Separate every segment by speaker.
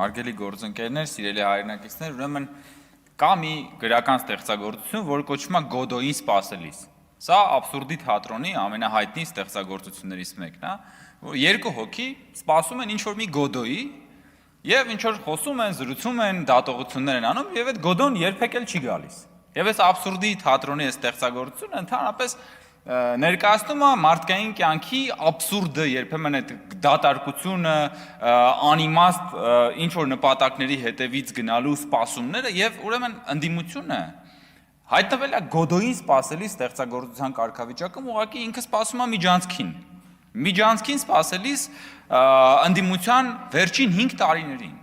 Speaker 1: Հարգելի գործընկերներ, սիրելի հայրենակիցներ, ուրեմն կա մի գրական ստեղծագործություն, որը կոչվում է Գոդոյին սպասելիս։ Սա աբսուրդի թատրոնի ամենահայտնի ստեղծագործություններից մեկն է, որ երկու հոգի սպասում են ինչ-որ մի Գոդոյի եւ ինչ-որ խոսում են, զրուցում են, դատողություններ են անում եւ այդ Գոդոն երբեք էլ չի գալիս։ Եվ այս աբսուրդի թատրոնի ստեղծագործությունը ընդհանրապես ներկայացնում է մարդկային կյանքի աբսուրդը, երբեմն այդ դատարկությունը, անիմաստ ինչ-որ նպատակների հետևից գնալու սպասումները եւ ուրեմն ընդդիմությունը հայտնվել է Գոդոյին սպասելի ստեղծագործության կարգավիճակում, ուղղակի ինքը սպասում է միջանցքին սպասելիս ընդդիմության վերջին 5 տարիներին։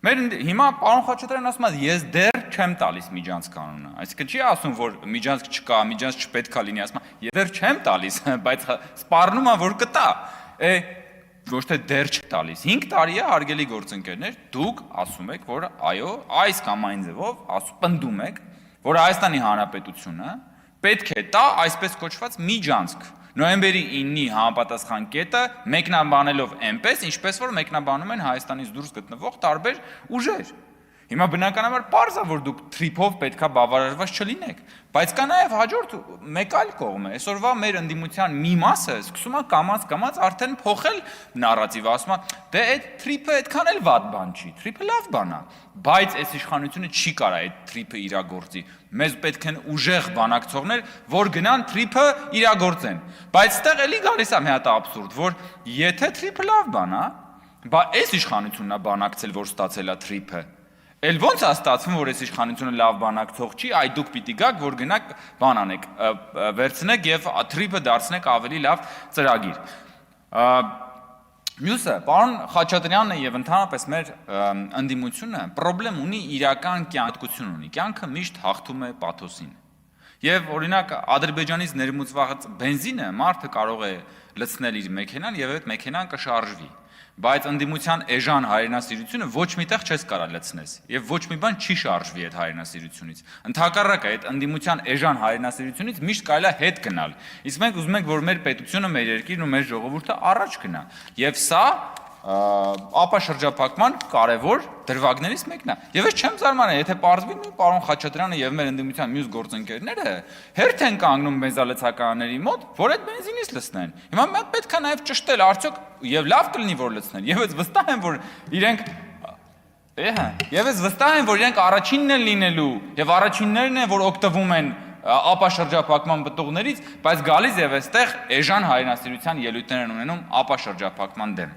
Speaker 1: Հիմա պարոն Խաչատրյանն ասում է, ես դեռ չեմ տալիս միջանցք կանոնը, այսինքն չի ասում, որ միջանցք չկա, միջանցք չպետք է լինի, ասում է, ես դեռ չեմ տալիս, բայց սպառնում է, որ կտա, ոչ թե դեռ չտալիս։ 5 տարի է, հարգելի գործընկերներ, դուք ասում եք, որ այո, այս կամ այն ձևով պնդում եք, որ Հայաստանի Հանրապետությունը պետք է տա այսպես կոչված միջանցք։ Նոյեմբերի 9-ի համապատասխան կետը մեկնաբանելով այնպես, ինչպես որ մեկնաբանում են Հայաստանից դուրս գտնվող տարբեր ուժեր։ Հիմա բնականաբար պարզ է, որ դուք թրիփով պետքա բավարարված չլինեք, բայց կա նաև հաջորդ մեկ այլ կողմ է։ Այսօրվա մեր ընդդիմության մի մասը սկսում է կամաց արդեն փոխել նարատիվը, ասում է, դե այդ թրիփը այդքան էլ վատ բան չի, թրիփը լավ բան է, բայց այս իշխանությունը չի կարա այդ թրիփը իրագործի։ Մեզ պետք են ուժեղ բանակցողներ, որ գնան թրիփը իրագործեն։ Բայց այդտեղ էլի գալիս է մի հատ աբսուրդ, որ եթե թրիփը լավ բան է, բա այս իշխանությունն է բանակցել, որ ստացել է թրիփը։ Էլ ոնց է ստացվում, որ այս իշխանությունը լավ բանակցող չի, այ դուք պիտի գաք, որ գնաք բան անեք, վերցնեք եւ թրիփը դարձնեք ավելի լավ ծրագիր։ Մյուսը, պարոն Խաչատրյանն եւ ընդհանրապես մեր ընդդիմությունը խնդրեմ ունի իրական կյանքություն ունի։ Կյանքը միշտ հաղթում է պաթոսին։ Եվ օրինակ Ադրբեջանից ներմուծված բենզինը մարդը կարող է լցնել իր մեքենան եւ այդ մեքենան կշարժվի։ Բայց ընդդիմության էժան հայրենասիրությունը ոչ միտեղ չես կարա լցնես եւ ոչ մի բան չի շարժվի այդ հայրենասիրությունից։ Ընդհակառակը այդ ընդդիմության էժան հայրենասիրությունից միշտ կարելի է հետ գնալ։ Իսկ մենք ուզում ենք, որ մեր պետությունը, մեր երկիրն ու մեր ժողովուրդը առաջ գնա։ Եվ սա ապաշրջափակման կարևոր դրվագներից մեկն է։ Եվ ես չեմ զարմանում, եթե պարզվի պարոն Խաչատրյանը եւ մեր ընդդիմության մյուս գործընկերները հերթ են կանգնում մեզալեցականների մոտ, որ այդ բենզինից լցնեն։ Հիմա մենք պետք է նաեւ ճշտել, արդյոք եւ լավ կլինի որ լցնեն։ Եվ ես վստահ եմ, որ իրենք առաջինն են լինելու եւ առաջիններն են, որ օգտվում են ապաշրջափակման պտուղներից, բայց գալիս եւ այստեղ էժան հայրենասիրության ելույթներ են ունենում ապաշրջափակման դեմ։